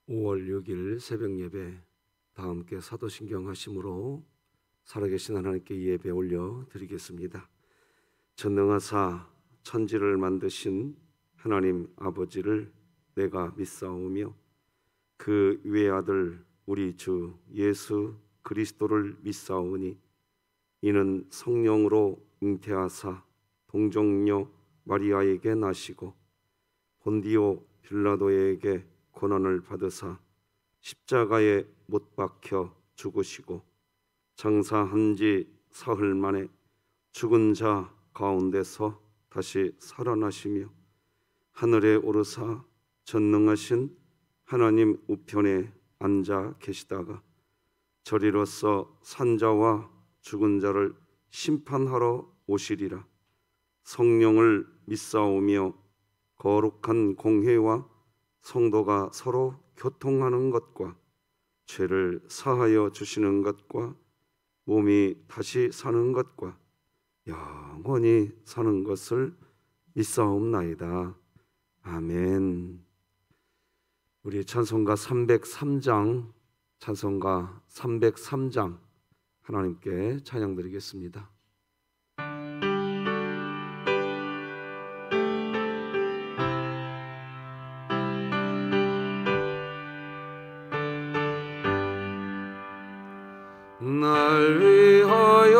5월 6일 새벽 예배 다 함께 사도신경 하심으로 살아계신 하나님께 예배 올려 드리겠습니다. 전능하사 천지를 만드신 하나님 아버지를 내가 믿사오며 그 외아들 우리 주 예수 그리스도를 믿사오니 이는 성령으로 잉태하사 동정녀 마리아에게 나시고 본디오 빌라도에게 고난을 받으사 십자가에 못 박혀 죽으시고 장사한 지 사흘 만에 죽은 자 가운데서 다시 살아나시며 하늘에 오르사 전능하신 하나님 우편에 앉아 계시다가 저리로서 산자와 죽은 자를 심판하러 오시리라. 성령을 믿사오며 거룩한 공회와 성도가 서로 교통하는 것과 죄를 사하여 주시는 것과 몸이 다시 사는 것과 영원히 사는 것을 믿사옵나이다. 아멘. 우리 찬송가 303장 하나님께 찬양 드리겠습니다. 날 위하여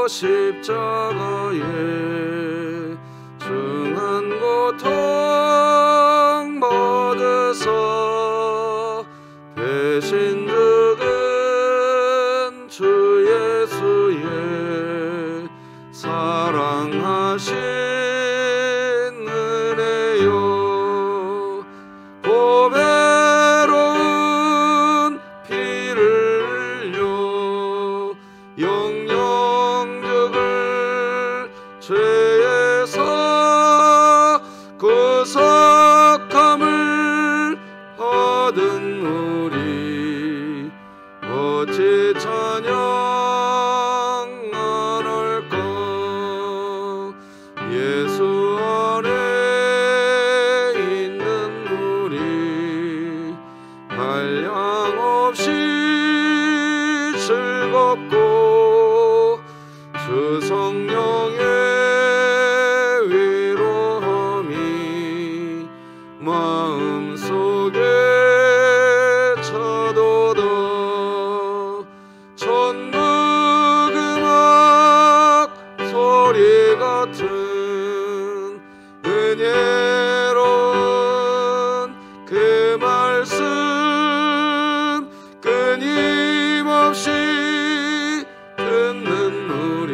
십자가에 중한 고통 받으사 대신 죽은 주 예수의 사랑하신 은혜요 보배로운 피를 흘려 영영 죽을 죄에서 구속함을 얻은 우리 어찌 찬양 안 할까. 예수 안에 있는 우리 한량없이 즐겁고 주 성령의 위로함이 마음속에 차도다. 천국 음악 소리 같은 은혜로운 그 말씀 끊임없이 듣는 우리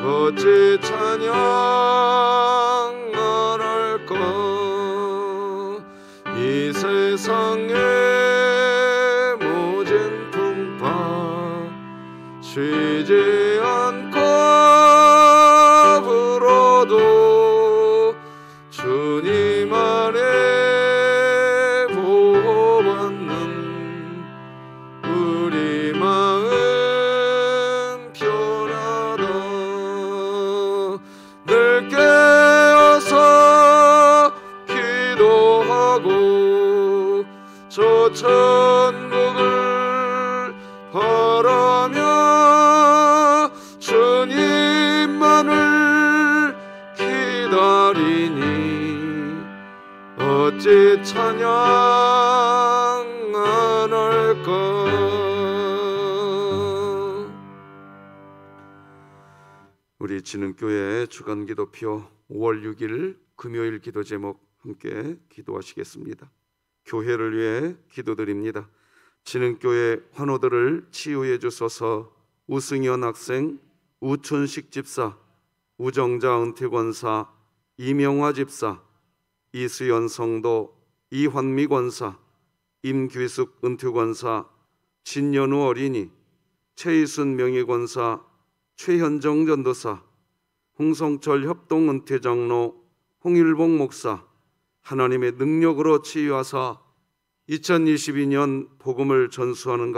어찌 찬양 안 할까. 이 세상의 모진 풍파 쉬지 않고 불어도 주님 안에 보호받는 우리 마음 편하다. 늘 깨어서 기도하고 저 천국을 바라며 주님만을 기다리니 어찌 찬양 안 할까. 우리 진흥교회 주간기도표 5월 6일 금요일 기도 제목 함께 기도하시겠습니다. 교회를 위해 기도드립니다. 진흥교회 환우들을 치유해 주소서. 우승현 학생, 우춘식 집사, 우정자 은퇴권사, 이명화 집사, 이수연 성도, 이환미 권사, 임규숙 은퇴권사, 진연우 어린이, 최희순 명예권사, 최현정 전도사, 홍성철 협동 은퇴장로, 홍일봉 목사, 하나님의 능력으로 치유하사 2022년 복음을 전수하는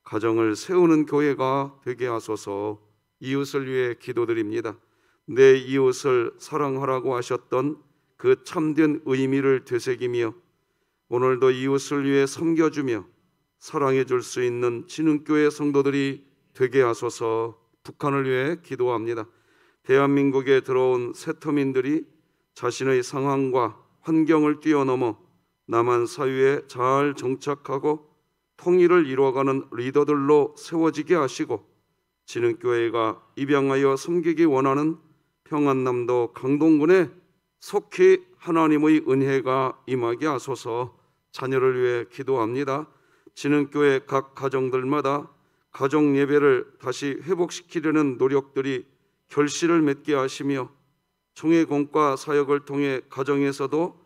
가정을 세우는 교회가 되게 하소서. 이웃을 위해 기도드립니다. 내 이웃을 사랑하라고 하셨던 그 그 참된 의미를 되새기며 오늘도 이웃을 위해 섬겨주며 사랑해 줄 수 있는 진흥교회 성도들이 되게 하소서. 북한을 위해 기도합니다. 대한민국에 들어온 세터민들이 자신의 상황과 환경을 뛰어넘어 남한 사회에 잘 정착하고 통일을 이루어가는 리더들로 세워지게 하시고 진흥교회가 입양하여 섬기기 원하는 평안남도 강동군에 속히 하나님의 은혜가 임하게 하소서. 자녀를 위해 기도합니다. 진흥교회 각 가정들마다 가정 예배를 다시 회복시키려는 노력들이 결실을 맺게 하시며 총회공과 사역을 통해 가정에서도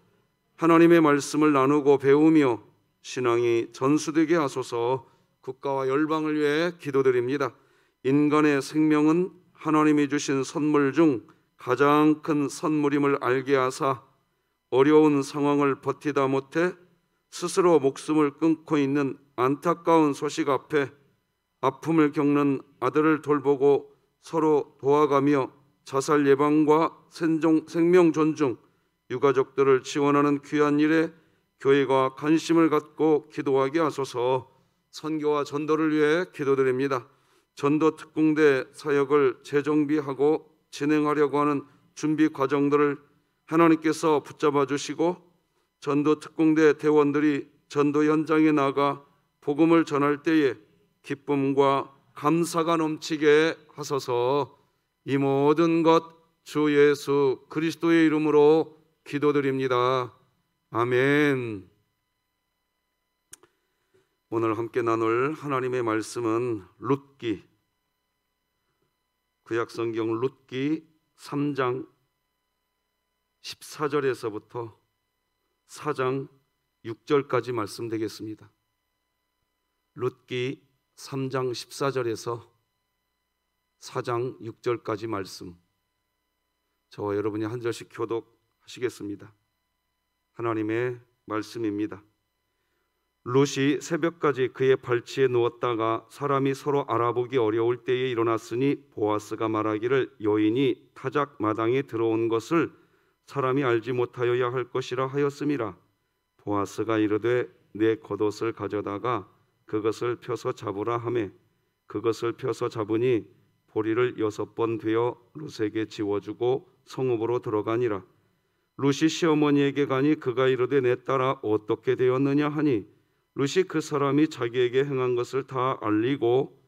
하나님의 말씀을 나누고 배우며 신앙이 전수되게 하소서. 국가와 열방을 위해 기도드립니다. 인간의 생명은 하나님이 주신 선물 중 가장 큰 선물임을 알게 하사 어려운 상황을 버티다 못해 스스로 목숨을 끊고 있는 안타까운 소식 앞에 아픔을 겪는 아들을 돌보고 서로 도와가며 자살 예방과 생명 존중, 유가족들을 지원하는 귀한 일에 교회가 관심을 갖고 기도하게 하소서. 선교와 전도를 위해 기도드립니다. 전도 특공대 사역을 재정비하고 진행하려고 하는 준비 과정들을 하나님께서 붙잡아 주시고 전도 특공대 대원들이 전도 현장에 나가 복음을 전할 때에 기쁨과 감사가 넘치게 하소서. 이 모든 것 주 예수 그리스도의 이름으로 기도드립니다. 아멘. 오늘 함께 나눌 하나님의 말씀은 룻기, 구약성경 룻기 3장 14절에서부터 4장 6절까지 말씀되겠습니다. 룻기 3장 14절에서 4장 6절까지 말씀, 저와 여러분이 한 절씩 교독하시겠습니다. 하나님의 말씀입니다. 룻이 새벽까지 그의 발치에 누웠다가 사람이 서로 알아보기 어려울 때에 일어났으니 보아스가 말하기를 여인이 타작 마당에 들어온 것을 사람이 알지 못하여야 할 것이라 하였음이라. 보아스가 이르되 내 겉옷을 가져다가 그것을 펴서 잡으라 하매 그것을 펴서 잡으니 보리를 6번 되어 룻에게 지워주고 성읍으로 들어가니라. 룻이 시어머니에게 가니 그가 이르되 내 딸아 어떻게 되었느냐 하니 룻이 그 사람이 자기에게 행한 것을 다 알리고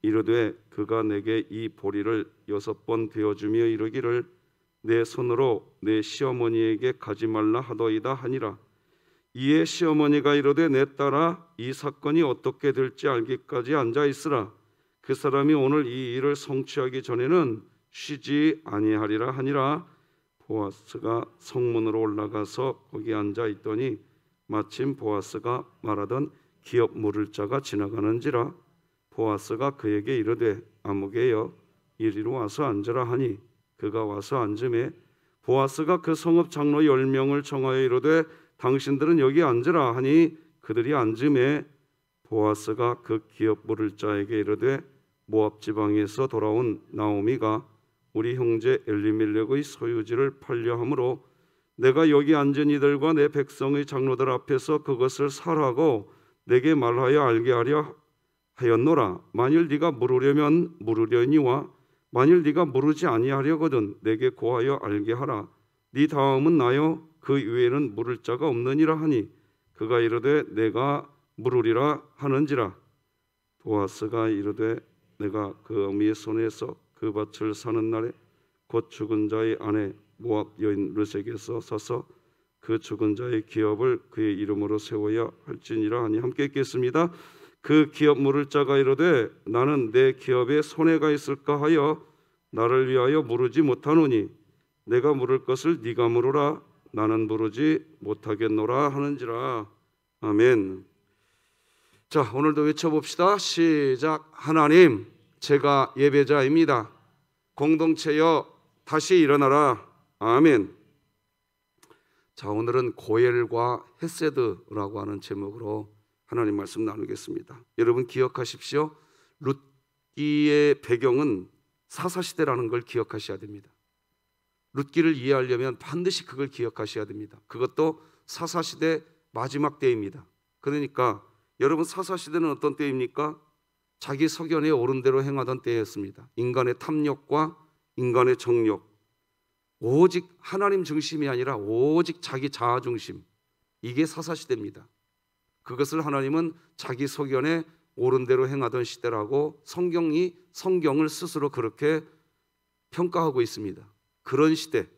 이르되 그가 내게 이 보리를 6번 되어주며 이르기를 내 손으로 내 시어머니에게 가지 말라 하더이다 하니라. 이에 시어머니가 이르되 내 딸아 이 사건이 어떻게 될지 알기까지 앉아 있으라. 그 사람이 오늘 이 일을 성취하기 전에는 쉬지 아니하리라 하니라. 보아스가 성문으로 올라가서 거기 앉아 있더니 마침 보아스가 말하던 기업 물을 자가 지나가는지라. 보아스가 그에게 이르되 아무개여 이리로 와서 앉으라 하니 그가 와서 앉음에 보아스가 그 성읍 장로 10명을 청하여 이르되 당신들은 여기 앉으라 하니 그들이 앉음에 보아스가 그 기업 물을 자에게 이르되 모압 지방에서 돌아온 나오미가 우리 형제 엘리멜렉의 소유지를 팔려 함으로 내가 여기 앉은 이들과 내 백성의 장로들 앞에서 그것을 사라고 내게 말하여 알게 하려 하였노라. 만일 네가 물으려면 물으려니와 만일 네가 물으지 아니하려거든 내게 고하여 알게 하라. 네 다음은 나요 그 이외에는 물을 자가 없느니라 하니 그가 이르되 내가 물으리라 하는지라. 보아스가 이르되 내가 그 어미의 손에서 그 밭을 사는 날에 곧 죽은 자의 아내 모압 여인 룻에게서 사서 그 죽은 자의 기업을 그의 이름으로 세워야 할지니라 하니 함께 읽겠습니다. 그 기업 물을 자가 이르되 나는 내 기업에 손해가 있을까 하여 나를 위하여 물으지 못하노니 내가 물을 것을 네가 물으라. 나는 물으지 못하겠노라 하는지라. 아멘. 자, 오늘도 외쳐봅시다. 시작. 하나님, 제가 예배자입니다. 공동체여 다시 일어나라. 아멘. 자, 오늘은 고엘과 헤세드라고 하는 제목으로 하나님 말씀 나누겠습니다. 여러분 기억하십시오. 룻기의 배경은 사사시대라는 걸 기억하셔야 됩니다. 룻기를 이해하려면 반드시 그걸 기억하셔야 됩니다. 그것도 사사시대 마지막 때입니다. 그러니까 여러분, 사사시대는 어떤 때입니까? 자기 소견에 옳은 대로 행하던 때였습니다. 인간의 탐욕과 인간의 정욕, 오직 하나님 중심이 아니라 오직 자기 자아 중심, 이게 사사시대입니다. 그것을 하나님은 자기 소견에 옳은 대로 행하던 시대라고 성경을 스스로 그렇게 평가하고 있습니다. 그런 시대를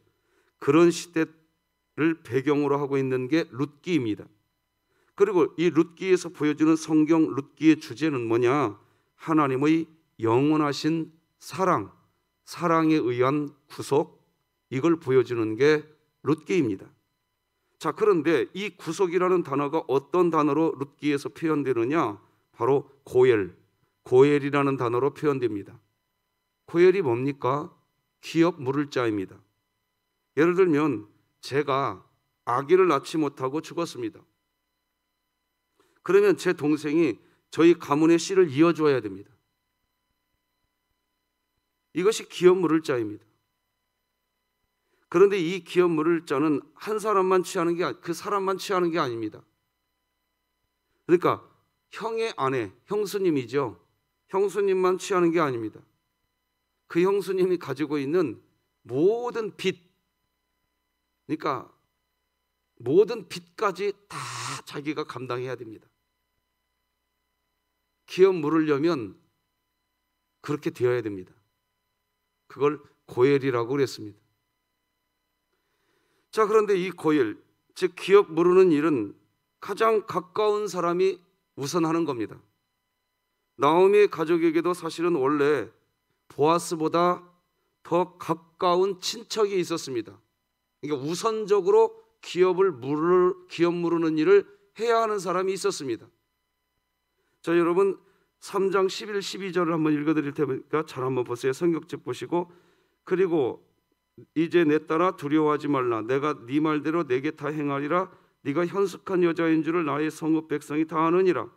배경으로 하고 있는 게 룻기입니다. 그리고 이 룻기에서 보여주는 성경 룻기의 주제는 뭐냐? 하나님의 영원하신 사랑에 의한 구속, 이걸 보여주는 게 룻기입니다. 자, 그런데 이 구속이라는 단어가 어떤 단어로 룻기에서 표현되느냐? 바로 고엘이라는 단어로 표현됩니다. 고엘이 뭡니까? 기업 물을 자입니다. 예를 들면 제가 아기를 낳지 못하고 죽었습니다. 그러면 제 동생이 저희 가문의 씨를 이어줘야 됩니다. 이것이 기업 물을 자입니다. 그런데 이 기업 물을 자는 한 사람만 취하는 게, 그 사람만 취하는 게 아닙니다. 그러니까 형의 아내, 형수님이죠. 형수님만 취하는 게 아닙니다. 그 형수님이 가지고 있는 모든 빚, 그러니까 모든 빚까지 다 자기가 감당해야 됩니다. 기업 물으려면 그렇게 되어야 됩니다. 그걸 고엘이라고 그랬습니다. 자, 그런데 이 고엘, 즉 기업 물으는 일은 가장 가까운 사람이 우선 하는 겁니다. 나오미의 가족에게도 사실은 원래 보아스보다 더 가까운 친척이 있었습니다. 그러니까 우선적으로 기업 물으는 일을 해야 하는 사람이 있었습니다. 자, 여러분 3장 11, 12절을 한번 읽어드릴 테니까 잘 한번 보세요. 성경책 보시고, 그리고 이제 내 딸아 두려워하지 말라. 내가 네 말대로 내게 다 행하리라. 네가 현숙한 여자인 줄을 나의 성읍 백성이 다 아느니라.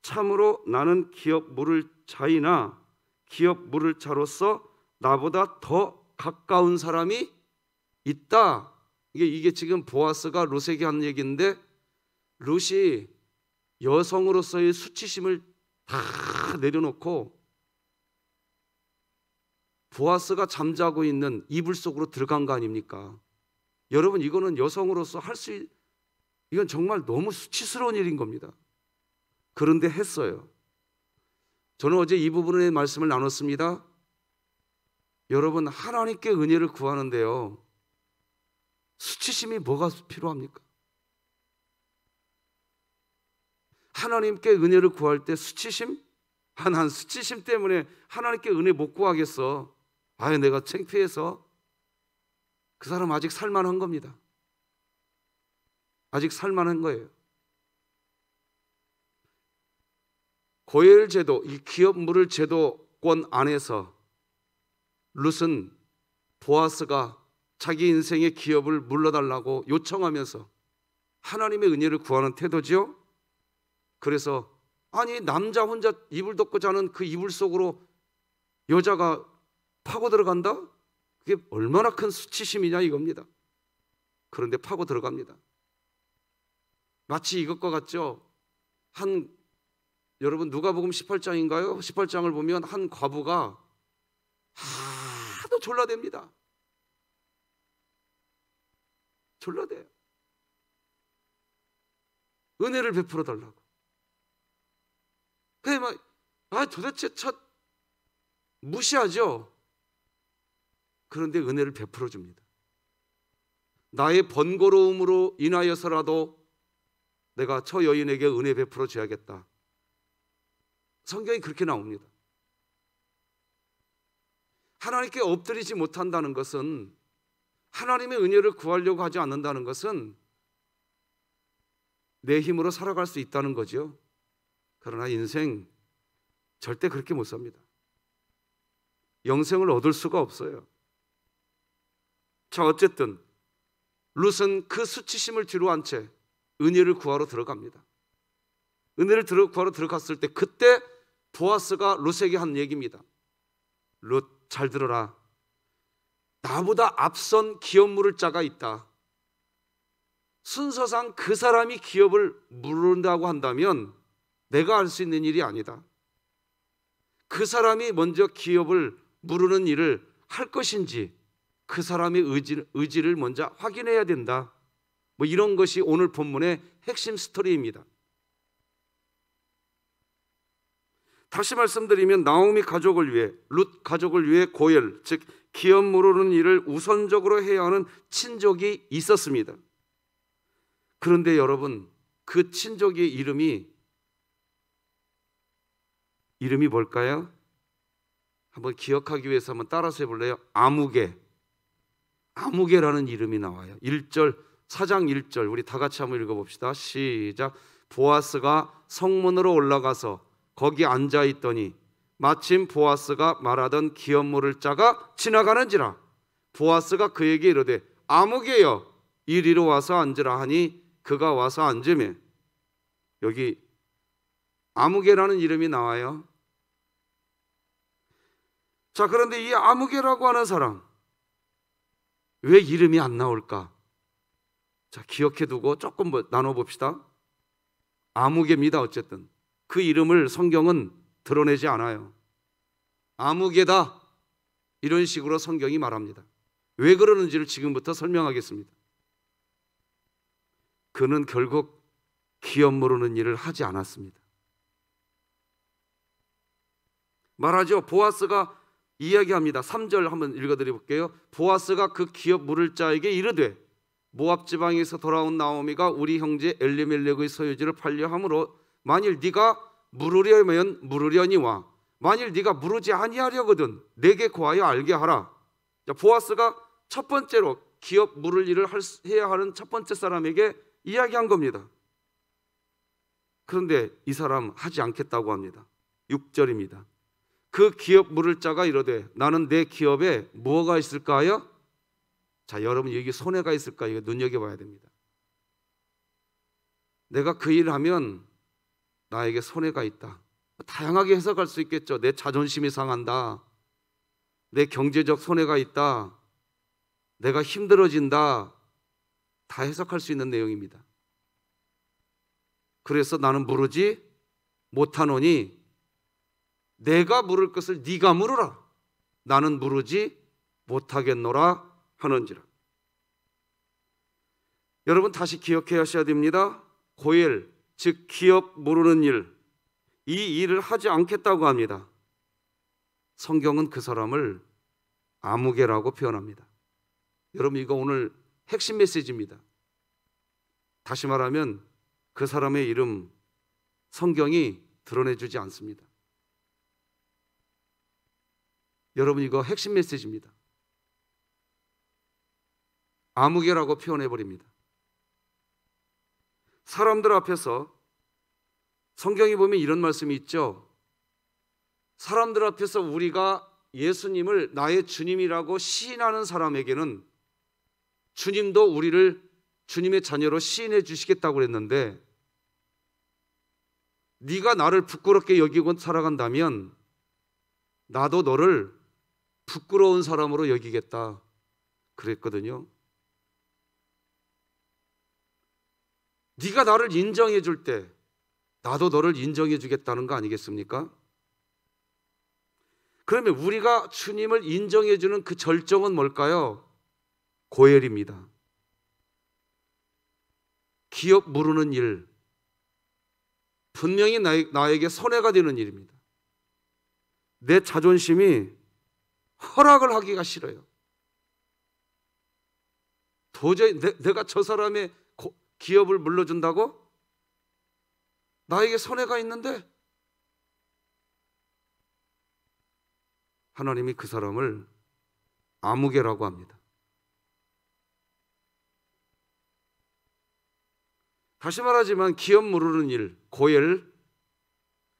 참으로 나는 기업 물을 자이나 기업 물을 자로서 나보다 더 가까운 사람이 있다. 이게 지금 보아스가 룻에게 한 얘기인데, 룻이 여성으로서의 수치심을 다 내려놓고 보아스가 잠자고 있는 이불 속으로 들어간 거 아닙니까? 여러분, 이거는 여성으로서 이건 정말 너무 수치스러운 일인 겁니다. 그런데 했어요. 저는 어제 이 부분의 말씀을 나눴습니다. 여러분, 하나님께 은혜를 구하는데요, 수치심이 뭐가 필요합니까? 하나님께 은혜를 구할 때 수치심? 난 수치심 때문에 하나님께 은혜 못 구하겠어. 내가 창피해서. 그 사람 아직 살만한 겁니다. 아직 살만한 거예요. 고엘 제도, 이 기업 물을 제도권 안에서 룻은 보아스가 자기 인생의 기업을 물러달라고 요청하면서 하나님의 은혜를 구하는 태도죠. 그래서 남자 혼자 이불 덮고 자는 그 이불 속으로 여자가 파고 들어간다? 그게 얼마나 큰 수치심이냐 이겁니다. 그런데 파고 들어갑니다. 마치 이것과 같죠. 여러분 누가복음 18장인가요? 18장을 보면 한 과부가 하도 졸라댑니다. 졸라대요. 은혜를 베풀어 달라고. 그래 도대체 무시하죠. 그런데 은혜를 베풀어 줍니다. 나의 번거로움으로 인하여서라도 내가 저 여인에게 은혜 베풀어 줘야겠다. 성경이 그렇게 나옵니다. 하나님께 엎드리지 못한다는 것은, 하나님의 은혜를 구하려고 하지 않는다는 것은 내 힘으로 살아갈 수 있다는 거죠. 그러나 인생 절대 그렇게 못 삽니다. 영생을 얻을 수가 없어요. 자, 어쨌든 룻은 그 수치심을 뒤로 한 채 은혜를 구하러 들어갑니다. 은혜를 구하러 들어갔을 때 그때 보아스가 룻에게 한 얘기입니다. 룻, 잘 들어라. 나보다 앞선 기업 물을 자가 있다. 순서상 그 사람이 기업을 물은다고 한다면 내가 할 수 있는 일이 아니다. 그 사람이 먼저 기업을 물으는 일을 할 것인지 그 사람의 의지를 먼저 확인해야 된다. 뭐 이런 것이 오늘 본문의 핵심 스토리입니다. 다시 말씀드리면 나오미 가족을 위해, 룻 가족을 위해 고엘, 즉 기업 물으는 일을 우선적으로 해야 하는 친족이 있었습니다. 그런데 여러분, 그 친족의 이름이 뭘까요? 한번 기억하기 위해서 한번 따라서 해볼래요? 아무개라는 이름이 나와요. 4장 1절 우리 다 같이 한번 읽어봅시다. 시작. 보아스가 성문으로 올라가서 거기 앉아있더니 마침 보아스가 말하던 기업 물을 자가 지나가는지라. 보아스가 그에게 이르되 아무개여 이리로 와서 앉으라 하니 그가 와서 앉으매. 여기 아무개라는 이름이 나와요. 자, 그런데 이 아무개라고 하는 사람 왜 이름이 안 나올까? 자, 기억해두고 조금 나눠봅시다. 아무개입니다. 어쨌든 그 이름을 성경은 드러내지 않아요. 아무개다 이런 식으로 성경이 말합니다. 왜 그러는지를 지금부터 설명하겠습니다. 그는 결국 기업 모르는 일을 하지 않았습니다. 말하죠. 보아스가 이야기합니다. 3절 한번 읽어드릴게요. 보아스가 그 기업 물을 자에게 이르되 모압 지방에서 돌아온 나오미가 우리 형제 엘리멜렉의 소유지를 팔려 함으로 만일 네가 물으려면 물으려니와 만일 네가 물으지 아니하려거든 내게 고하여 알게 하라. 자, 보아스가 첫 번째로 기업 물을 일을 해야 하는 첫 번째 사람에게 이야기한 겁니다. 그런데 이 사람 하지 않겠다고 합니다. 6절입니다. 그 기업 물을 자가 이르되 나는 내 기업에 무엇가 있을까요? 자, 여러분 여기 손해가 있을까? 이거 눈여겨봐야 됩니다. 내가 그 일을 하면 나에게 손해가 있다. 다양하게 해석할 수 있겠죠. 내 자존심이 상한다. 내 경제적 손해가 있다. 내가 힘들어진다. 다 해석할 수 있는 내용입니다. 그래서 나는 물으지 못하노니 내가 물을 것을 네가 물으라. 나는 물으지 못하겠노라 하는지라. 여러분 다시 기억해야 하셔야 됩니다. 고엘, 즉 기업 모르는 일, 이 일을 하지 않겠다고 합니다. 성경은 그 사람을 아무개라고 표현합니다. 여러분 이거 오늘 핵심 메시지입니다. 다시 말하면 그 사람의 이름 성경이 드러내주지 않습니다. 여러분 이거 핵심 메시지입니다. 아무개라고 표현해버립니다. 사람들 앞에서 성경에 보면 이런 말씀이 있죠. 사람들 앞에서 우리가 예수님을 나의 주님이라고 시인하는 사람에게는 주님도 우리를 주님의 자녀로 시인해 주시겠다고 그랬는데 네가 나를 부끄럽게 여기고 살아간다면 나도 너를 부끄러운 사람으로 여기겠다 그랬거든요. 네가 나를 인정해 줄 때 나도 너를 인정해 주겠다는 거 아니겠습니까? 그러면 우리가 주님을 인정해 주는 그 절정은 뭘까요? 고엘입니다. 기업 모르는 일, 분명히 나에게 손해가 되는 일입니다. 내 자존심이 허락을 하기가 싫어요. 도저히 내가 저 사람의 기업을 물러준다고? 나에게 손해가 있는데? 하나님이 그 사람을 아무개라고 합니다. 다시 말하지만 기업 모르는 일, 고엘,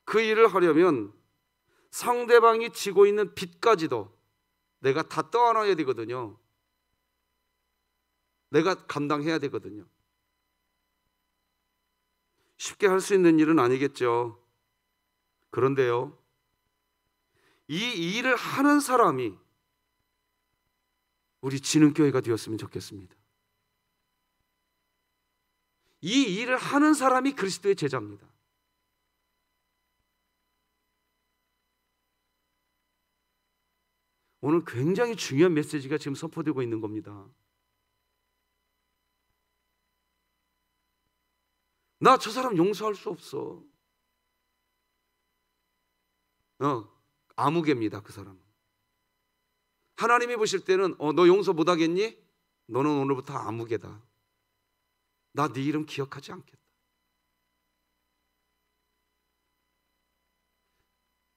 그 일을 하려면 상대방이 지고 있는 빚까지도 내가 다 떠안아야 되거든요. 내가 감당해야 되거든요. 쉽게 할 수 있는 일은 아니겠죠. 그런데요, 이 일을 하는 사람이 우리 진흥교회가 되었으면 좋겠습니다. 이 일을 하는 사람이 그리스도의 제자입니다. 오늘 굉장히 중요한 메시지가 지금 선포되고 있는 겁니다. 나 저 사람 용서할 수 없어. 아무개입니다. 그 사람은. 하나님이 보실 때는 너 용서 못하겠니? 너는 오늘부터 아무개다. 나 네 이름 기억하지 않겠다.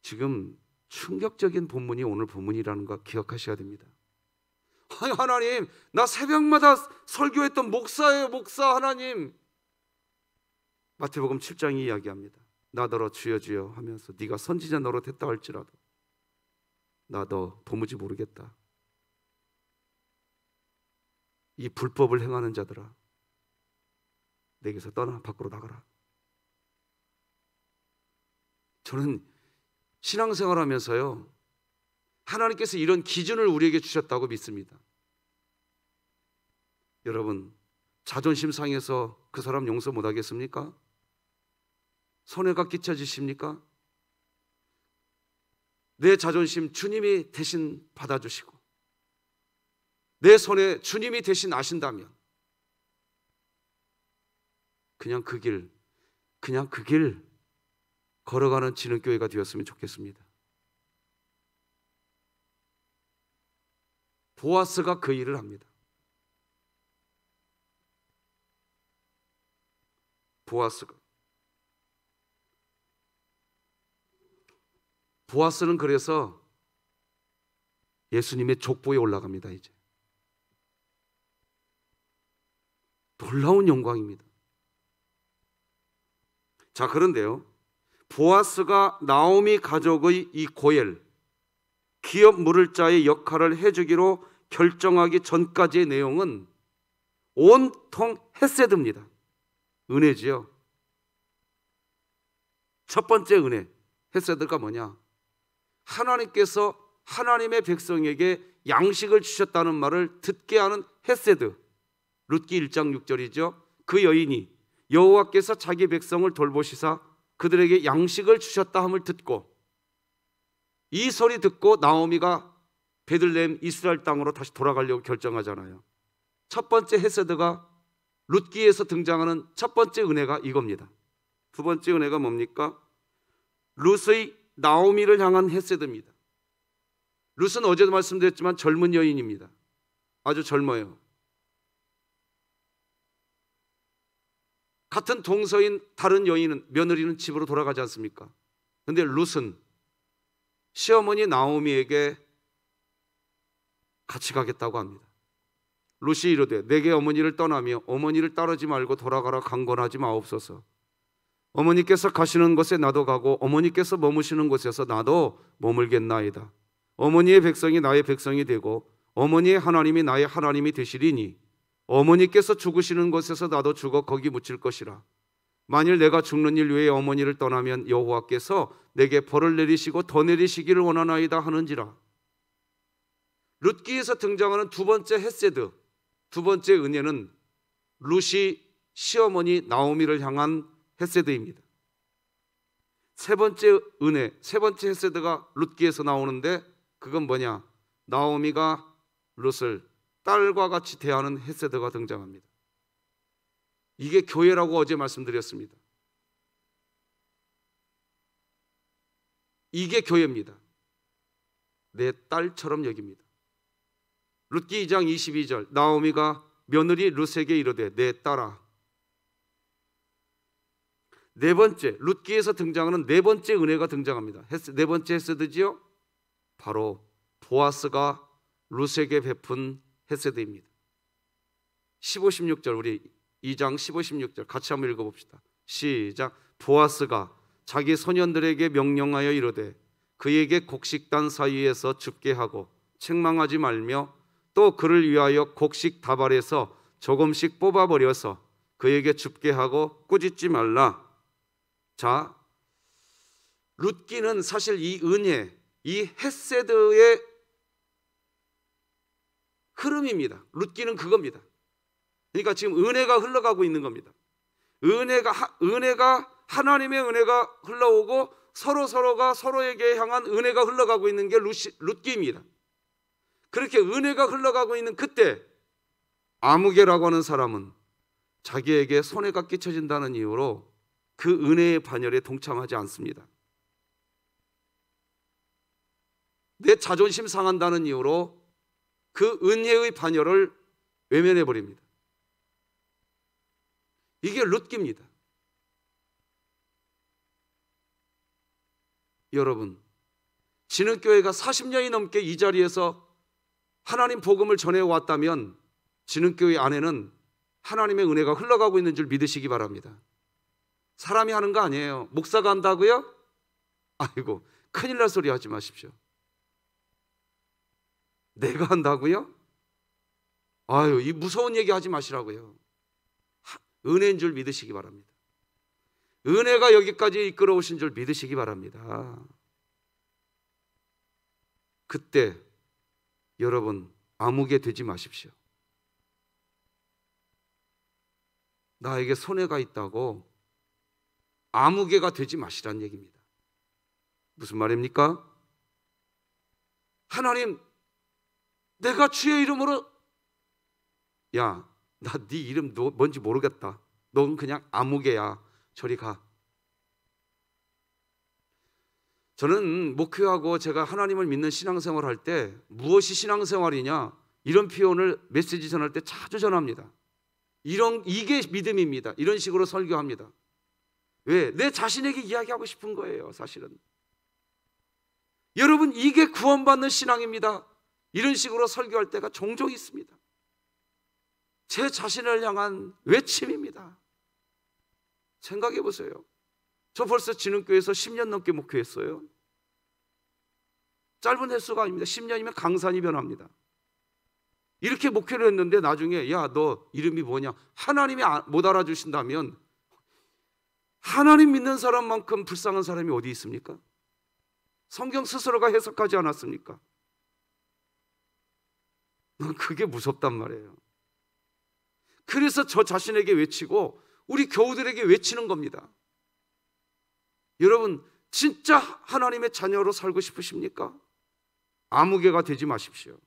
지금 충격적인 본문이 오늘 본문이라는 거 기억하셔야 됩니다. 아니, 하나님, 나 새벽마다 설교했던 목사예요, 목사. 하나님, 마태복음 7장이 이야기합니다. 나더러 주여 주여 하면서 네가 선지자 노릇했다 할지라도 나 너 도무지 모르겠다. 이 불법을 행하는 자들아, 내게서 떠나 밖으로 나가라. 저는 신앙생활하면서요, 하나님께서 이런 기준을 우리에게 주셨다고 믿습니다. 여러분, 자존심 상해서 그 사람 용서 못하겠습니까? 손해가 끼쳐지십니까? 내 자존심 주님이 대신 받아주시고 내 손해 주님이 대신 아신다면 그냥 그 길 걸어가는 진흥교회가 되었으면 좋겠습니다. 보아스가 그 일을 합니다. 보아스는 그래서 예수님의 족보에 올라갑니다. 이제 놀라운 영광입니다. 자, 그런데요, 보아스가 나오미 가족의 이 고엘, 기업 물을 자의 역할을 해주기로 결정하기 전까지의 내용은 온통 헤세드입니다. 은혜지요. 첫 번째 은혜, 헤세드가 뭐냐? 하나님께서 하나님의 백성에게 양식을 주셨다는 말을 듣게 하는 헤세드. 룻기 1장 6절이죠. 그 여인이 여호와께서 자기 백성을 돌보시사 그들에게 양식을 주셨다 함을 듣고, 이 소리 듣고 나오미가 베들레헴 이스라엘 땅으로 다시 돌아가려고 결정하잖아요. 첫 번째 헤세드가 룻기에서 등장하는 첫 번째 은혜가 이겁니다. 두 번째 은혜가 뭡니까? 룻의 나오미를 향한 헤세드입니다. 룻은 어제도 말씀드렸지만 젊은 여인입니다. 아주 젊어요. 같은 동서인 다른 여인은, 며느리는 집으로 돌아가지 않습니까? 그런데 룻은 시어머니 나오미에게 같이 가겠다고 합니다. 룻이 이르되 내게 어머니를 떠나며 어머니를 따르지 말고 돌아가라 강권하지 마옵소서. 어머니께서 가시는 곳에 나도 가고 어머니께서 머무시는 곳에서 나도 머물겠나이다. 어머니의 백성이 나의 백성이 되고 어머니의 하나님이 나의 하나님이 되시리니 어머니께서 죽으시는 곳에서 나도 죽어 거기 묻힐 것이라. 만일 내가 죽는 일 외에 어머니를 떠나면 여호와께서 내게 벌을 내리시고 더 내리시기를 원하나이다 하는지라. 룻기에서 등장하는 두 번째 헤세드, 두 번째 은혜는 룻이 시어머니 나오미를 향한 헤세드입니다. 세 번째 은혜, 세 번째 헤세드가 룻기에서 나오는데 그건 뭐냐? 나오미가 룻을 딸과 같이 대하는 헤세드가 등장합니다. 이게 교회라고 어제 말씀드렸습니다. 이게 교회입니다. 내 딸처럼 여깁니다. 룻기 2장 22절, 나오미가 며느리 룻에게 이르되 내 딸아. 네 번째, 룻기에서 등장하는 네 번째 은혜가 등장합니다. 네 번째 헤세드지요? 바로 보아스가 룻에게 베푼 헤세드입니다. 15, 16절, 우리 2장 15, 16절 같이 한번 읽어봅시다. 시작. 보아스가 자기 소년들에게 명령하여 이르되 그에게 곡식단 사이에서 줍게 하고 책망하지 말며 또 그를 위하여 곡식 다발에서 조금씩 뽑아버려서 그에게 줍게 하고 꾸짖지 말라. 자, 룻기는 사실 이 은혜, 이 헤세드의 흐름입니다. 룻기는 그겁니다. 그러니까 지금 은혜가 흘러가고 있는 겁니다. 은혜가 하나님의 은혜가 흘러오고 서로가 서로에게 향한 은혜가 흘러가고 있는 게 룻기입니다. 그렇게 은혜가 흘러가고 있는 그때 아무개라고 하는 사람은 자기에게 손해가 끼쳐진다는 이유로 그 은혜의 반열에 동참하지 않습니다. 내 자존심 상한다는 이유로 그 은혜의 반열을 외면해 버립니다. 이게 룻기입니다. 여러분, 진흥교회가 40년이 넘게 이 자리에서 하나님 복음을 전해왔다면 진흥교회 안에는 하나님의 은혜가 흘러가고 있는 줄 믿으시기 바랍니다. 사람이 하는 거 아니에요. 목사가 한다고요? 아이고, 큰일 날 소리 하지 마십시오. 내가 한다고요? 아유, 이 무서운 얘기 하지 마시라고요. 은혜인 줄 믿으시기 바랍니다. 은혜가 여기까지 이끌어 오신 줄 믿으시기 바랍니다. 그때 여러분 아무개 되지 마십시오. 나에게 손해가 있다고 아무개가 되지 마시란 얘기입니다. 무슨 말입니까? 하나님, 내가 주의 이름으로, 야, 나 네 이름 뭔지 모르겠다. 넌 그냥 아무개야. 저리 가. 저는 목회하고 제가 하나님을 믿는 신앙생활 할 때 무엇이 신앙생활이냐 이런 표현을 메시지 전할 때 자주 전합니다. 이게 믿음입니다. 이런 식으로 설교합니다. 왜? 내 자신에게 이야기하고 싶은 거예요. 사실은 여러분, 이게 구원받는 신앙입니다. 이런 식으로 설교할 때가 종종 있습니다. 제 자신을 향한 외침입니다. 생각해 보세요. 저 벌써 진흥교회에서 10년 넘게 목회했어요. 짧은 횟수가 아닙니다. 10년이면 강산이 변합니다. 이렇게 목회를 했는데 나중에 야, 너 이름이 뭐냐? 하나님이 못 알아주신다면 하나님 믿는 사람만큼 불쌍한 사람이 어디 있습니까? 성경 스스로가 해석하지 않았습니까? 난 그게 무섭단 말이에요. 그래서 저 자신에게 외치고 우리 교우들에게 외치는 겁니다. 여러분, 진짜 하나님의 자녀로 살고 싶으십니까? 아무개가 되지 마십시오.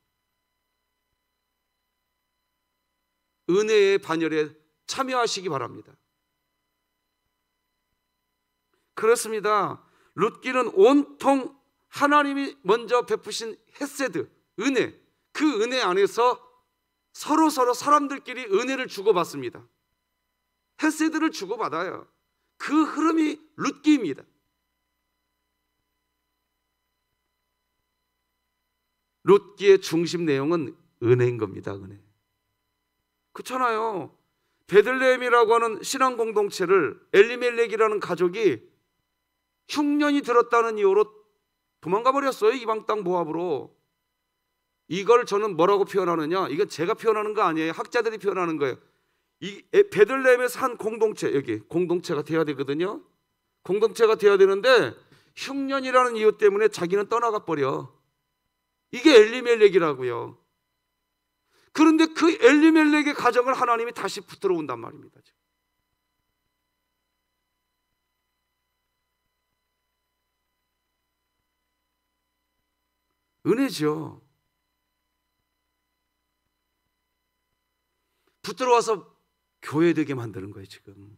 은혜의 반열에 참여하시기 바랍니다. 그렇습니다. 룻기는 온통 하나님이 먼저 베푸신 헤세드, 은혜, 그 은혜 안에서 서로 사람들끼리 은혜를 주고받습니다. 헤세드를 주고받아요. 그 흐름이 룻기입니다. 룻기의 중심 내용은 은혜인 겁니다. 은혜. 그렇잖아요. 베들레헴이라고 하는 신앙 공동체를 엘리멜렉이라는 가족이 흉년이 들었다는 이유로 도망가 버렸어요. 이방 땅 모압으로. 이걸 저는 뭐라고 표현하느냐, 이건 제가 표현하는 거 아니에요. 학자들이 표현하는 거예요. 이 베들레헴에서 한 공동체, 여기 공동체가 돼야 되거든요. 공동체가 돼야 되는데 흉년이라는 이유 때문에 자기는 떠나가 버려. 이게 엘리멜렉이라고요. 그런데 그 엘리멜렉의 가정을 하나님이 다시 붙들어 온단 말입니다. 은혜죠. 붙들어 와서 교회되게 만드는 거예요. 지금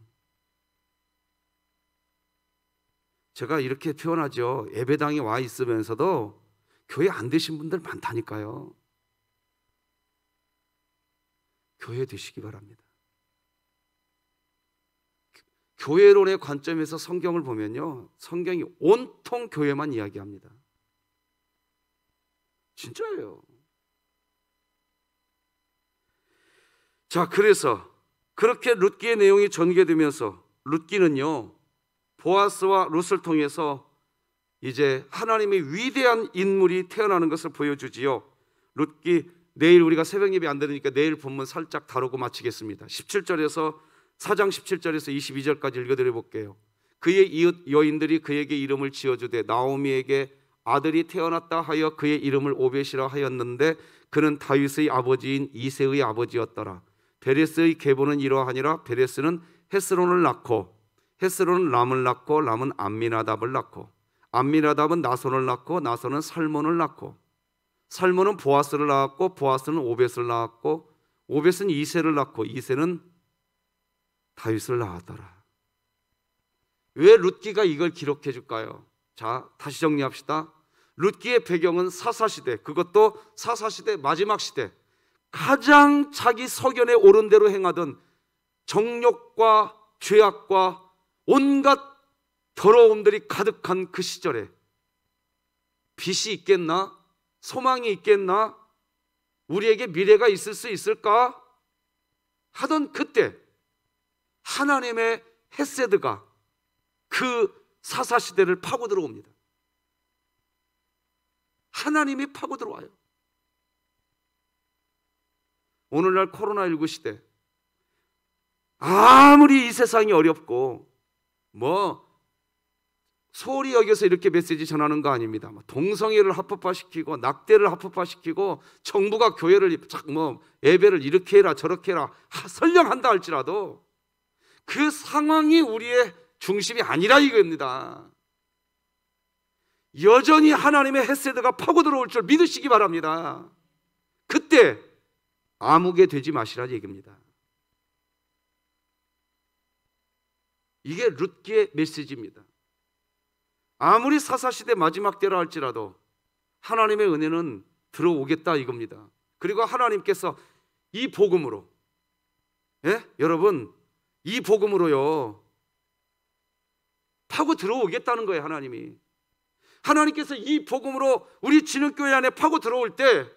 제가 이렇게 표현하죠. 예배당에 와 있으면서도 교회 안 되신 분들 많다니까요. 교회 되시기 바랍니다. 교회론의 관점에서 성경을 보면요, 성경이 온통 교회만 이야기합니다. 진짜예요. 자, 그래서 그렇게 룻기의 내용이 전개되면서 룻기는요, 보아스와 룻을 통해서 이제 하나님의 위대한 인물이 태어나는 것을 보여주지요. 룻기, 내일 우리가 새벽 예배 안 되니까 내일 본문 살짝 다루고 마치겠습니다. 17절에서 4장 17절에서 22절까지 읽어드려 볼게요. 그의 이웃 여인들이 그에게 이름을 지어주되 나오미에게 아들이 태어났다 하여 그의 이름을 오벳이라 하였는데 그는 다윗의 아버지인 이새의 아버지였더라. 베레스의 계보는 이러하니라. 베레스는 헤스론을 낳고 헤스론은 람을 낳고 람은 암미나답을 낳고 암미나답은 나손을 낳고 나손은 살몬을 낳고 살몬은 보아스를 낳았고 보아스는 오벳을 낳았고 오벳은 이새를 낳고 이새는 다윗을 낳았더라. 왜 룻기가 이걸 기록해 줄까요? 자, 다시 정리합시다. 룻기의 배경은 사사시대, 그것도 사사시대 마지막 시대, 가장 자기 서견에 옳은 대로 행하던 정욕과 죄악과 온갖 더러움들이 가득한 그 시절에 빛이 있겠나? 소망이 있겠나? 우리에게 미래가 있을 수 있을까? 하던 그때 하나님의 헤세드가 그 사사시대를 파고 들어옵니다. 하나님이 파고 들어와요. 오늘날 코로나19 시대, 아무리 이 세상이 어렵고 소홀히 여겨서 이렇게 메시지 전하는 거 아닙니다. 동성애를 합법화시키고 낙태를 합법화시키고 정부가 교회를 예배를 이렇게 해라 저렇게 해라 설령 한다 할지라도 그 상황이 우리의 중심이 아니라 이겁니다. 여전히 하나님의 헤세드가 파고 들어올 줄 믿으시기 바랍니다. 그때 아무개 되지 마시라 얘기입니다. 이게 룻기의 메시지입니다. 아무리 사사시대 마지막 때라 할지라도 하나님의 은혜는 들어오겠다 이겁니다. 그리고 하나님께서 이 복음으로, 여러분, 이 복음으로요 파고 들어오겠다는 거예요. 하나님께서 이 복음으로 우리 진흥교회 안에 파고 들어올 때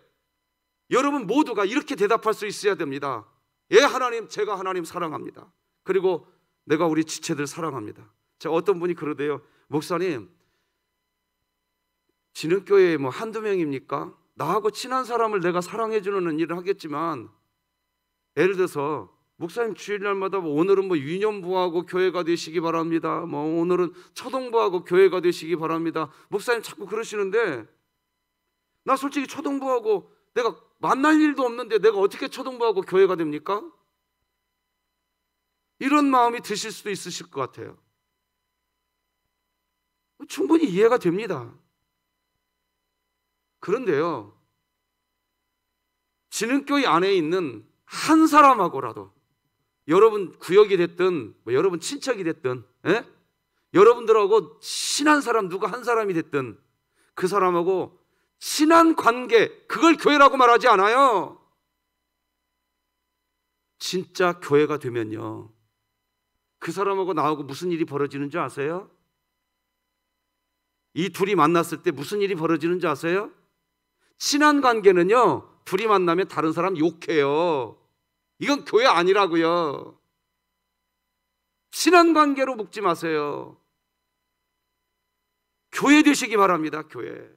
여러분 모두가 이렇게 대답할 수 있어야 됩니다. 예, 하나님, 제가 하나님 사랑합니다. 그리고 내가 우리 지체들 사랑합니다. 자, 어떤 분이 그러대요. 목사님, 진흥교회에 한두 명입니까? 나하고 친한 사람을 내가 사랑해주는 일을 하겠지만, 예를 들어서 목사님 주일날마다 오늘은 유년부하고 교회가 되시기 바랍니다. 오늘은 초동부하고 교회가 되시기 바랍니다. 목사님 자꾸 그러시는데 나 솔직히 초동부하고 내가 만날 일도 없는데 내가 어떻게 초동부하고 교회가 됩니까? 이런 마음이 드실 수도 있으실 것 같아요. 충분히 이해가 됩니다. 그런데요, 진흥교회 안에 있는 한 사람하고라도 여러분 구역이 됐든 여러분 친척이 됐든 여러분들하고 친한 사람 누가 한 사람이 됐든 그 사람하고 친한 관계, 그걸 교회라고 말하지 않아요. 진짜 교회가 되면요, 그 사람하고 나하고 무슨 일이 벌어지는 줄 아세요? 이 둘이 만났을 때 무슨 일이 벌어지는 줄 아세요? 친한 관계는요, 둘이 만나면 다른 사람 욕해요. 이건 교회 아니라고요. 친한 관계로 묶지 마세요. 교회 되시기 바랍니다. 교회.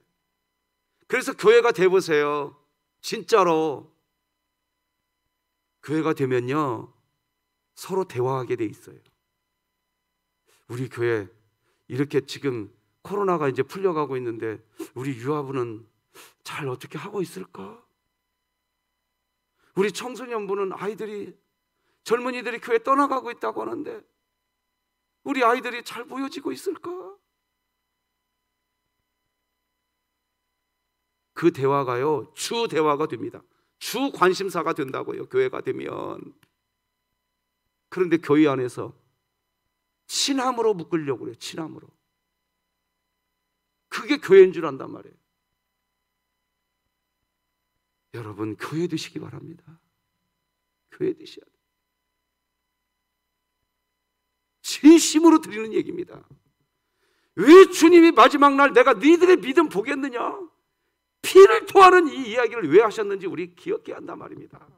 그래서 교회가 돼보세요. 진짜로 교회가 되면요 서로 대화하게 돼 있어요. 우리 교회 이렇게 지금 코로나가 이제 풀려가고 있는데 우리 유아부는 잘 어떻게 하고 있을까? 우리 청소년부는 젊은이들이 교회 떠나가고 있다고 하는데 우리 아이들이 잘 보여지고 있을까? 그 대화가요 주 대화가 됩니다. 주 관심사가 된다고요, 교회가 되면. 그런데 교회 안에서 친함으로 묶으려고 그래요. 친함으로. 그게 교회인 줄 안단 말이에요. 여러분, 교회 되시기 바랍니다. 교회 되셔야 돼요. 진심으로 드리는 얘기입니다. 왜 주님이 마지막 날 내가 너희들의 믿음 보겠느냐, 피를 토하는 이 이야기를 왜 하셨는지 우리 기억해야 한단 말입니다.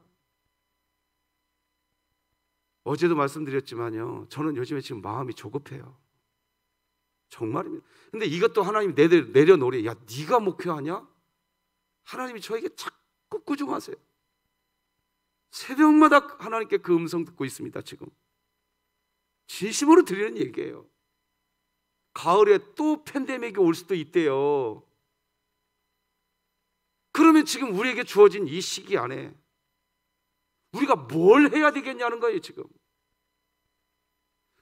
어제도 말씀드렸지만요, 저는 요즘에 지금 마음이 조급해요. 정말입니다. 근데 이것도 하나님이 내려놓으래. 야, 네가 목회하냐? 하나님이 저에게 자꾸 꾸중하세요. 새벽마다 하나님께 그 음성 듣고 있습니다. 지금 진심으로 드리는 얘기예요. 가을에 또 팬데믹이 올 수도 있대요. 그러면 지금 우리에게 주어진 이 시기 안에 우리가 뭘 해야 되겠냐는 거예요. 지금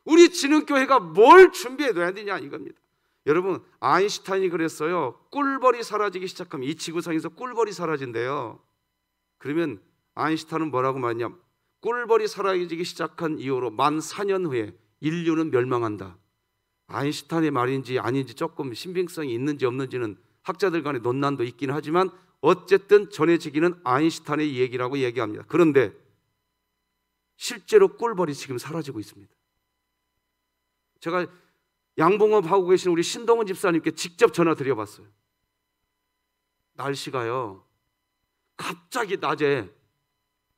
우리 진흥교회가 뭘 준비해 둬야 되냐 이겁니다. 여러분, 아인슈타인이 그랬어요. 꿀벌이 사라지기 시작하면 이 지구상에서 꿀벌이 사라진대요. 그러면 아인슈타인은 뭐라고 말했냐? 꿀벌이 사라지기 시작한 이후로 14,000년 후에 인류는 멸망한다. 아인슈타인의 말인지 아닌지 조금 신빙성이 있는지 없는지는 학자들 간에 논란도 있긴 하지만 어쨌든 전해지기는 아인슈타인의 얘기라고 얘기합니다. 그런데 실제로 꿀벌이 지금 사라지고 있습니다. 제가 양봉업 하고 계신 우리 신동훈 집사님께 직접 전화 드려봤어요. 날씨가요, 갑자기 낮에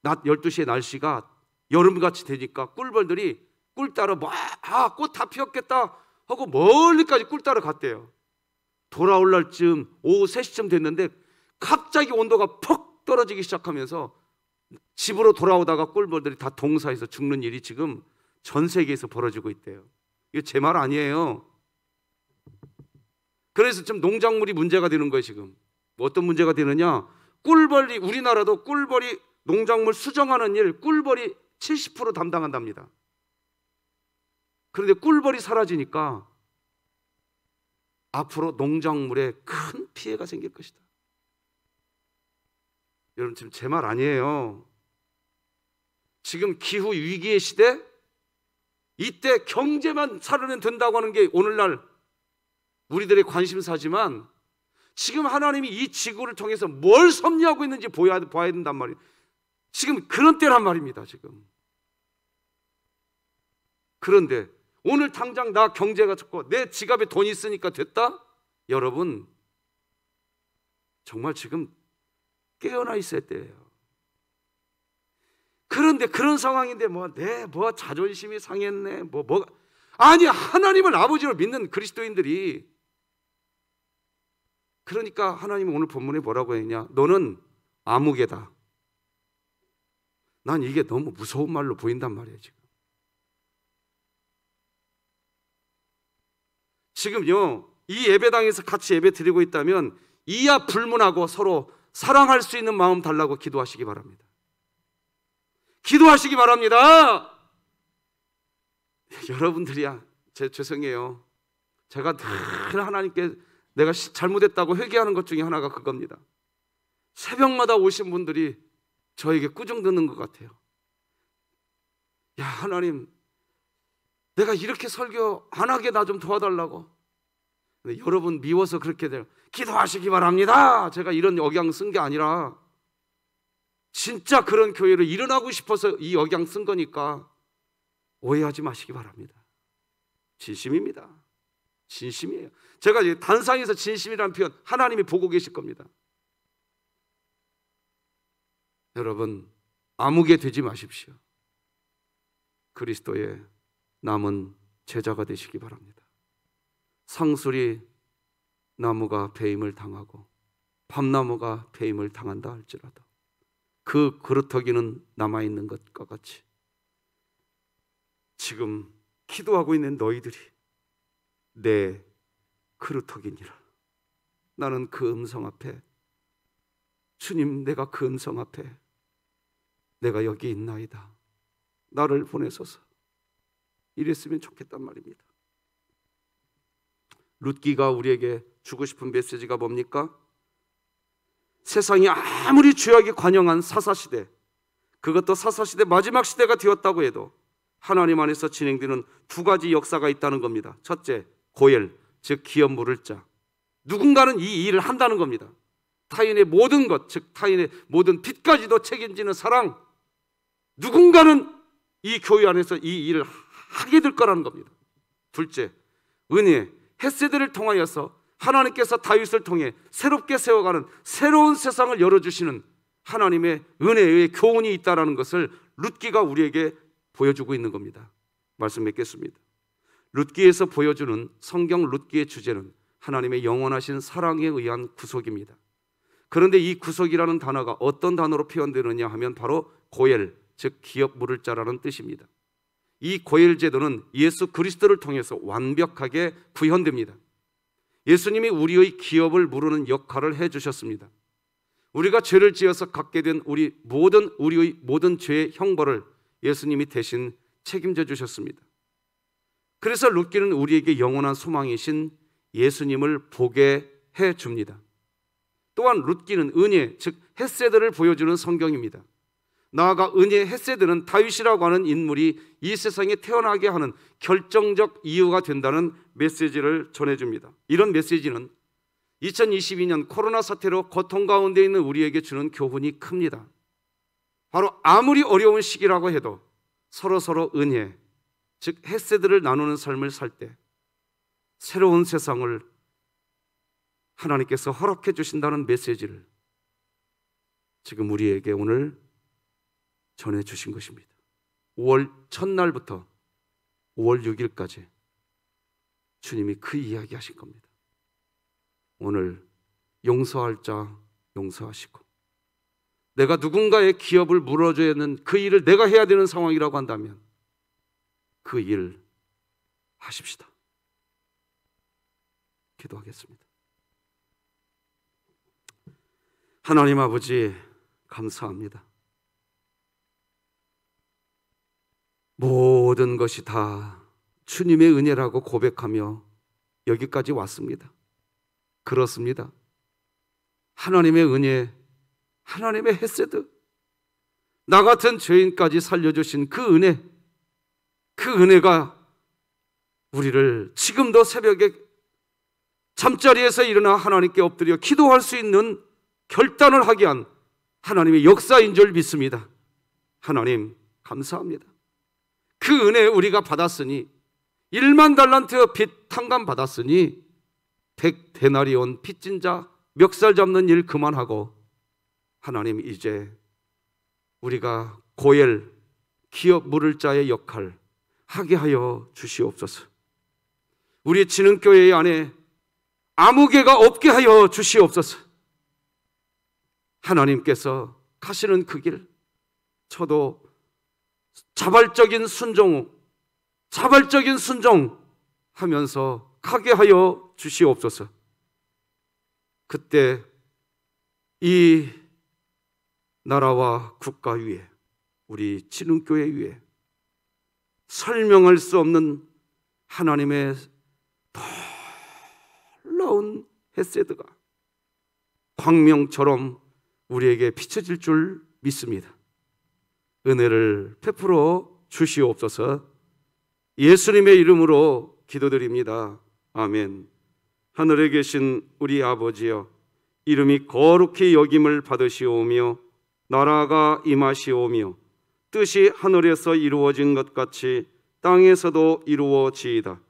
낮 12시에 날씨가 여름같이 되니까 꿀벌들이 꿀 따러 꽃 다 피었겠다 하고 멀리까지 꿀 따러 갔대요. 돌아올 날쯤 오후 3시쯤 됐는데 갑자기 온도가 퍽 떨어지기 시작하면서 집으로 돌아오다가 꿀벌들이 다 동사해서 죽는 일이 지금 전 세계에서 벌어지고 있대요. 이거 제 말 아니에요. 그래서 지금 농작물이 문제가 되는 거예요. 지금 어떤 문제가 되느냐? 꿀벌이, 우리나라도 꿀벌이 농작물 수정하는 일 꿀벌이 70% 담당한답니다. 그런데 꿀벌이 사라지니까 앞으로 농작물에 큰 피해가 생길 것이다. 여러분, 지금 제 말 아니에요. 지금 기후 위기의 시대, 이때 경제만 살아내면 된다고 하는 게 오늘날 우리들의 관심사지만 지금 하나님이 이 지구를 통해서 뭘 섭리하고 있는지 봐야 된단 말이에요. 지금 그런 때란 말입니다. 지금. 그런데 오늘 당장 나 경제가 좋고 내 지갑에 돈이 있으니까 됐다? 여러분, 정말 지금 깨어나 있어야 돼요. 그런데 그런 상황인데 뭐 자존심이 상했네 아니, 하나님을 아버지로 믿는 그리스도인들이, 그러니까 하나님은 오늘 본문에 뭐라고 했냐? 너는 아무개다. 난 이게 너무 무서운 말로 보인단 말이에요. 지금요, 이 예배당에서 같이 예배 드리고 있다면 이하 불문하고 서로 사랑할 수 있는 마음 달라고 기도하시기 바랍니다. 기도하시기 바랍니다. 여러분들이야, 죄송해요. 제가 늘 하나님께 내가 잘못했다고 회개하는 것 중에 하나가 그겁니다. 새벽마다 오신 분들이 저에게 꾸중 듣는 것 같아요. 야, 하나님, 내가 이렇게 설교 안 하게 나 좀 도와달라고. 근데 여러분 미워서 그렇게 돼요. 기도하시기 바랍니다. 제가 이런 억양 쓴 게 아니라 진짜 그런 교회를 일어나고 싶어서 이 억양 쓴 거니까 오해하지 마시기 바랍니다. 진심입니다. 진심이에요. 제가 단상에서 진심이라는 표현 하나님이 보고 계실 겁니다. 여러분, 아무개 되지 마십시오. 그리스도의 남은 제자가 되시기 바랍니다. 상수리 나무가 배임을 당하고 밤나무가 배임을 당한다 할지라도 그 그루터기는 남아있는 것과 같이 지금 기도하고 있는 너희들이 내 그루터기니라. 나는 그 음성 앞에, 주님, 내가 그 음성 앞에 내가 여기 있나이다, 나를 보내소서, 이랬으면 좋겠단 말입니다. 룻기가 우리에게 주고 싶은 메시지가 뭡니까? 세상이 아무리 죄악에 관영한 사사시대, 그것도 사사시대 마지막 시대가 되었다고 해도 하나님 안에서 진행되는 두 가지 역사가 있다는 겁니다. 첫째, 고엘, 즉 기업 물을 자. 누군가는 이 일을 한다는 겁니다. 타인의 모든 것, 즉 타인의 모든 빚까지도 책임지는 사랑, 누군가는 이 교회 안에서 이 일을 하게 될 거라는 겁니다. 둘째, 은혜, 헷세대를 통하여서 하나님께서 다윗을 통해 새롭게 세워가는 새로운 세상을 열어주시는 하나님의 은혜의 교훈이 있다는 것을 룻기가 우리에게 보여주고 있는 겁니다. 말씀 맺겠습니다. 룻기에서 보여주는 성경 룻기의 주제는 하나님의 영원하신 사랑에 의한 구속입니다. 그런데 이 구속이라는 단어가 어떤 단어로 표현되느냐 하면 바로 고엘, 즉 기업 물을 자라는 뜻입니다. 이 고엘 제도는 예수 그리스도를 통해서 완벽하게 구현됩니다. 예수님이 우리의 기업을 무르는 역할을 해주셨습니다. 우리가 죄를 지어서 갖게 된 우리의 모든 죄의 형벌을 예수님이 대신 책임져 주셨습니다. 그래서 룻기는 우리에게 영원한 소망이신 예수님을 보게 해 줍니다. 또한 룻기는 은혜, 즉 헤세드를 보여주는 성경입니다. 나아가 은혜 헤세드는 다윗이라고 하는 인물이 이 세상에 태어나게 하는 결정적 이유가 된다는 메시지를 전해줍니다. 이런 메시지는 2022년 코로나 사태로 고통 가운데 있는 우리에게 주는 교훈이 큽니다. 바로 아무리 어려운 시기라고 해도 서로 은혜, 즉 헤세드를 나누는 삶을 살 때 새로운 세상을 하나님께서 허락해 주신다는 메시지를 지금 우리에게 오늘 전해 주신 것입니다. 5월 첫날부터 5월 6일까지 주님이 그 이야기 하신 겁니다. 오늘 용서할 자 용서하시고, 내가 누군가의 기업을 물어줘야 하는 그 일을 내가 해야 되는 상황이라고 한다면 그 일 하십시다. 기도하겠습니다. 하나님 아버지, 감사합니다. 모든 것이 다 주님의 은혜라고 고백하며 여기까지 왔습니다. 그렇습니다. 하나님의 은혜, 하나님의 헤세드, 나 같은 죄인까지 살려주신 그 은혜, 그 은혜가 우리를 지금도 새벽에 잠자리에서 일어나 하나님께 엎드려 기도할 수 있는 결단을 하게 한 하나님의 역사인 줄 믿습니다. 하나님 감사합니다. 그 은혜 우리가 받았으니 1만 달란트 빚 탕감 받았으니 100데나리온 빚진 자 멱살 잡는 일 그만하고 하나님 이제 우리가 고엘 기업 물을 자의 역할 하게 하여 주시옵소서. 우리 진흥교회 안에 아무 개가 없게 하여 주시옵소서. 하나님께서 가시는 그 길 저도 자발적인 순종 하면서 가게 하여 주시옵소서. 그때 이 나라와 국가 위에, 우리 진흥교회 위에 설명할 수 없는 하나님의 놀라운 헤세드가 광명처럼 우리에게 비춰질 줄 믿습니다. 은혜를 베풀어 주시옵소서. 예수님의 이름으로 기도드립니다. 아멘. 하늘에 계신 우리 아버지여, 이름이 거룩히 여김을 받으시오며 나라가 임하시오며 뜻이 하늘에서 이루어진 것 같이 땅에서도 이루어지이다.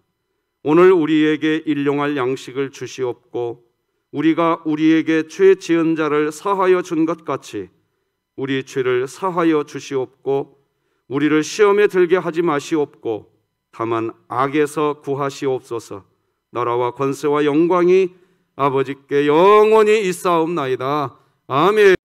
오늘 우리에게 일용할 양식을 주시옵고 우리가 우리에게 죄 지은 자를 사하여 준 것 같이 우리 죄를 사하여 주시옵고 우리를 시험에 들게 하지 마시옵고 다만 악에서 구하시옵소서. 나라와 권세와 영광이 아버지께 영원히 있사옵나이다. 아멘.